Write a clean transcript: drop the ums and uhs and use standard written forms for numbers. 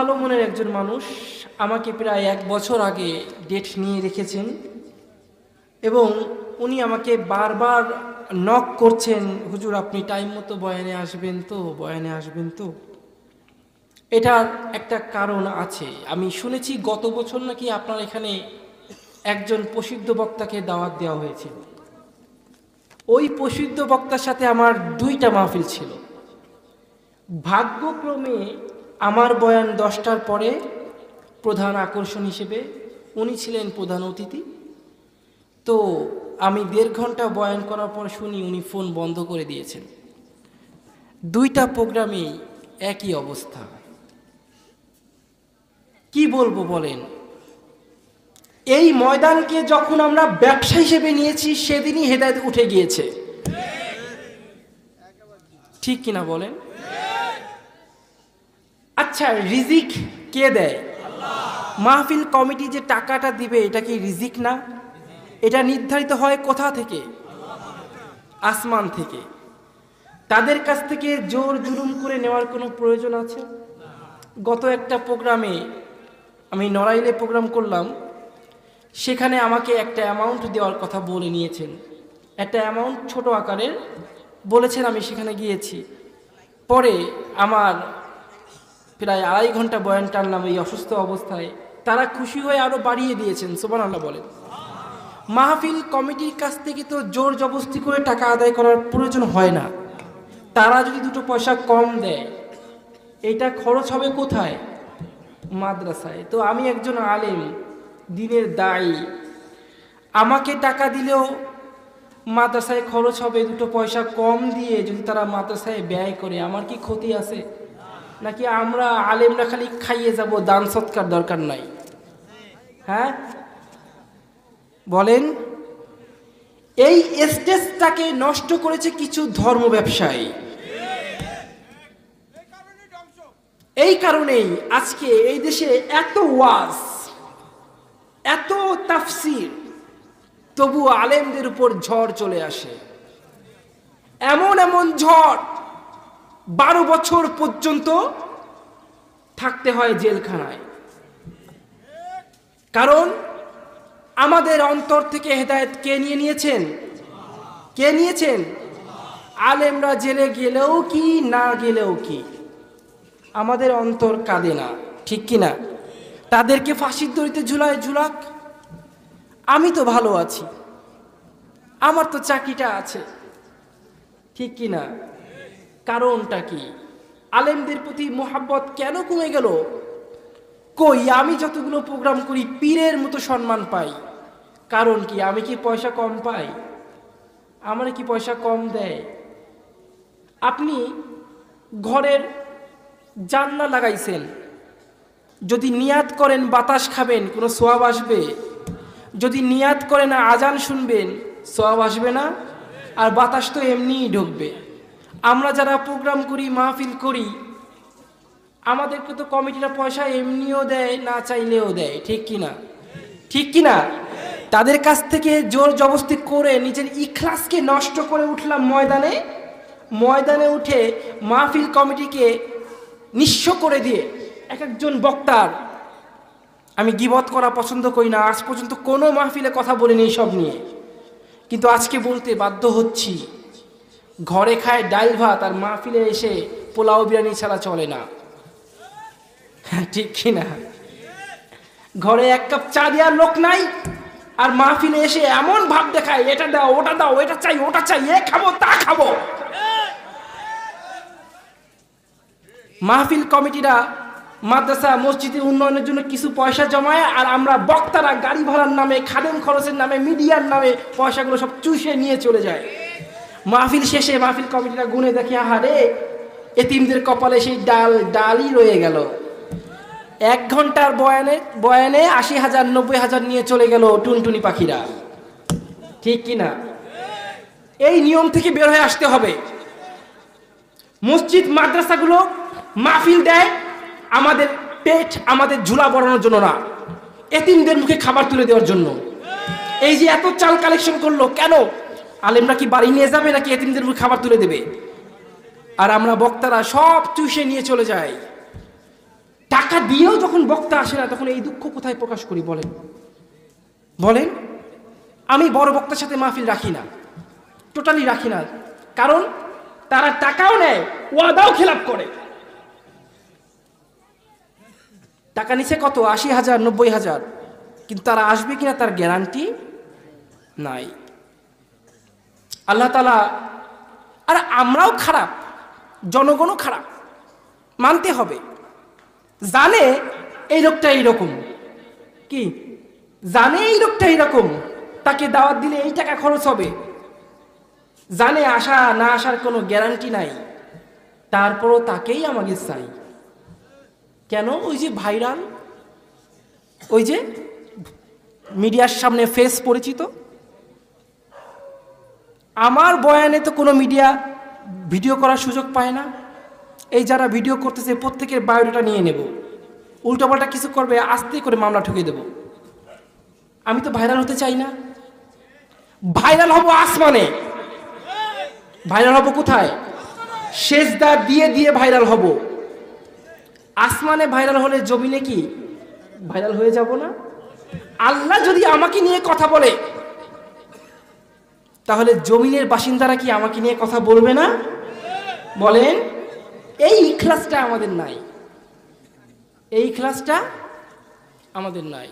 ভালো মনের একজন মানুষ, আমাকে প্রায় 1 বছর আগে ডেট নিয়ে রেখেছেন এবং উনি আমাকে বারবার নক করছেন, হুজুর আপনি টাইম মতো বয়ানে আসবেন তো, বয়ানে আসবেন তো। এটার একটা কারণ আছে। আমি শুনেছি গত বছর নাকি আপনার এখানে একজন প্রসিদ্ধ বক্তাকে দাওয়াত দেওয়া হয়েছিল। ওই প্রসিদ্ধ বক্তার সাথে আমার 2টা মাহফিল ছিল। ভাগ্যক্রমে আমার বয়ান 10টার পরে প্রধান আকর্ষণ হিসেবে উনি ছিলেন প্রধান অতিথি। তো আমি 1.5 ঘন্টা বয়ান করার পর শুনি উনি ফোন বন্ধ করে দিয়েছেন। 2টা প্রোগ্রামেই একই অবস্থা। কি বলবো বলেন? এই ময়দানকে যখন আমরা ব্যবসা হিসেবে নিয়েছি সেদিনই হেদায়েত উঠে গিয়েছে, ঠিক কিনা বলেন? আচ্ছা, রিজিক কে দেয়? মাহফিল কমিটি যে টাকাটা দিবে এটা কি রিজিক না? এটা নির্ধারিত হয় কোথা থেকে? আসমান থেকে। তাদের কাছ থেকে জোর জুলুম করে নেওয়ার কোনো প্রয়োজন আছে? গত একটা প্রোগ্রামে আমি নড়াইলে প্রোগ্রাম করলাম, সেখানে আমাকে একটা অ্যামাউন্ট দেওয়ার কথা বলে নিয়েছেন। একটা অ্যামাউন্ট ছোট আকারের বলেছেন, আমি সেখানে গিয়েছি। পরে আমার প্রায় 2.5 ঘন্টা বয়ান টানলাম এই অসুস্থ অবস্থায়। তারা খুশি হয়ে আরও বাড়িয়ে দিয়েছেন, সুবহানাল্লাহ বলেন। মাহফিল কমিটির কাছ থেকে তো জোর জবরদস্তি করে টাকা আদায় করার প্রয়োজন হয় না। তারা যদি 2 পয়সা কম দেয়, এটা খরচ হবে কোথায়? মাদ্রাসায়। তো আমি একজন আলেম, দ্বীনের দায়ী, আমাকে টাকা দিলেও মাদ্রাসায় খরচ হবে 2 পয়সা কম দিয়ে। যদি তারা মাদ্রাসায় ব্যয় করে, আমার কি ক্ষতি আছে? নাকি আমরা আলেমরা খালি খাইয়ে যাব, দান সৎকার দরকার নাই? হ্যাঁ বলেন। এই স্টেজটাকে নষ্ট করেছে কিছু ধর্ম ব্যবসায়ী। এই কারণেই আজকে এই দেশে এত ওয়াজ, এত তাফসীর, তবু আলেমদের উপর ঝড় চলে আসে। এমন এমন ঝড় 12 বছর পর্যন্ত থাকতে হয় জেলখানায়। কারণ আমাদের অন্তর থেকে হেদায়েত কে নিয়ে নিয়েছেন? কে নিয়েছেন? আলেমরা জেলে গেলেও কি, না গেলেও কি, আমাদের অন্তর কাঁদে না, ঠিক কিনা? তাদেরকে ফাঁসির দড়িতে ঝুলায় ঝুলাক, আমি তো ভালো আছি, আমার তো চাকরিটা আছে, ঠিক কিনা? কারণটা কি? আলেমদের প্রতি মোহাব্বত কেন কমে গেল? কই, আমি যতগুলো প্রোগ্রাম করি পীরের মতো সম্মান পাই। কারণ কি? আমি কি পয়সা কম পাই? আমার কি পয়সা কম দেয়? আপনি ঘরের জানলা লাগাইছেন, যদি নিয়াত করেন বাতাস খাবেন, কোনো সওয়াব আসবে? যদি নিয়াত করেন আজান শুনবেন, সওয়াব আসবে না? আর বাতাস তো এমনিই ঢুকবে। আমরা যারা প্রোগ্রাম করি, মাহফিল করি, আমাদেরকে তো কমিটিরা পয়সা এমনিও দেয়, না চাইলেও দেয়, ঠিক কিনা? ঠিক কিনা? তাদের কাছ থেকে জোর জবরদস্তি করে নিজের ইখলাসকে নষ্ট করে উঠলাম ময়দানে। ময়দানে উঠে মাহফিল কমিটিকে নিঃস্ব করে দিয়ে এক একজন বক্তার, আমি গীবত করা পছন্দ করি না, আজ পর্যন্ত কোনো মাহফিলে কথা বলিনি সব নিয়ে, কিন্তু আজকে বলতে বাধ্য হচ্ছি। ঘরে খায় ডাল ভাত, আর মাহফিলে এসে পোলাও বিরিয়ানি ছাড়া চলে না, ঠিক কিনা? ঘরে 1 কাপ চা দেওয়ার লোক নাই, আর মাহফিলে এসে এমন ভাব দেখায়, এটা দাও, ওটা দাও, এটা চাই, ওটা চাই, এ খাবো, তা খাবো। মাহফিল কমিটিরা মাদ্রাসা মসজিদের উন্নয়নের জন্য কিছু পয়সা জমায়, আর আমরা বক্তারা গাড়ি ভাড়ার নামে, খাদেম খরচের নামে, মিডিয়ার নামে পয়সাগুলো সব চুষে নিয়ে চলে যায়। মাহফিল শেষে মাহফিল কমিটিরা গুনে দেখে, আহারে এতিমদের কপালে সেই ডালই রয়ে গেল। 1 ঘন্টার বয়ানে 80,000 90,000 নিয়ে চলে গেল টুনটুনি পাখিরা, ঠিক কিনা? এই নিয়ম থেকে বের হয়ে আসতে হবে। মসজিদ মাদ্রাসাগুলো মাহফিল দেয় আমাদের পেট, আমাদের ঝুলা বড়ানোর জন্য না, এতিমদের মুখে খাবার তুলে দেওয়ার জন্য। এই যে এত চাল কালেকশন করলো কেন? আলেমরা কি বাড়ি নিয়ে যাবে, নাকি এতিমদের মুখে খাবার তুলে দেবে? আর আমরা বক্তারা সব চুষে নিয়ে চলে যাই। টাকা দিয়েও যখন বক্তা আসে না, তখন এই দুঃখ কোথায় প্রকাশ করি বলেন? বলেন। আমি বড় বক্তার সাথে মাহফিল রাখি না, টোটালি রাখি না, কারণ তারা টাকাও নেয়, ওয়াদাও খেলাপ করে। টাকা নিচে কত, ৮০,০০০, ৯০,০০০, কিন্তু তারা আসবে কিনা তার গ্যারান্টি নাই। আল্লাহ তাআলা, আর আমরাও খারাপ, জনগণও খারাপ, মানতে হবে। জানে এই লোকটা এইরকম, কি জানে এই লোকটা এইরকম, তাকে দাওয়াত দিলে এই টাকা খরচ হবে, জানে আসা না আসার কোনো গ্যারান্টি নাই, তারপরও তাকেই আমাকে চাই। কেন? ওই যে ভাইরাল, ওই যে মিডিয়ার সামনে ফেস পরিচিত। আমার বয়ানে তো কোনো মিডিয়া ভিডিও করার সুযোগ পায় না। এই যারা ভিডিও করতেছে প্রত্যেকের বায়োডাটা নিয়ে নেব, উল্টোপাল্টা কিছু করবে আস্তে করে মামলা ঠুকে দেব। আমি তো ভাইরাল হতে চাই না। ভাইরাল হব আসমানে, ভাইরাল হব কোথায়? সেজদা দিয়ে দিয়ে ভাইরাল হব। আসমানে ভাইরাল হলে জমিনে কি ভাইরাল হয়ে যাব না? আল্লাহ যদি আমাকে নিয়ে কথা বলে, তাহলে জমিনের বাসিন্দারা কি আমাকে নিয়ে কথা বলবে না? বলেন। এই ইখলাসটা আমাদের নাই, এই ইখলাসটা আমাদের নাই।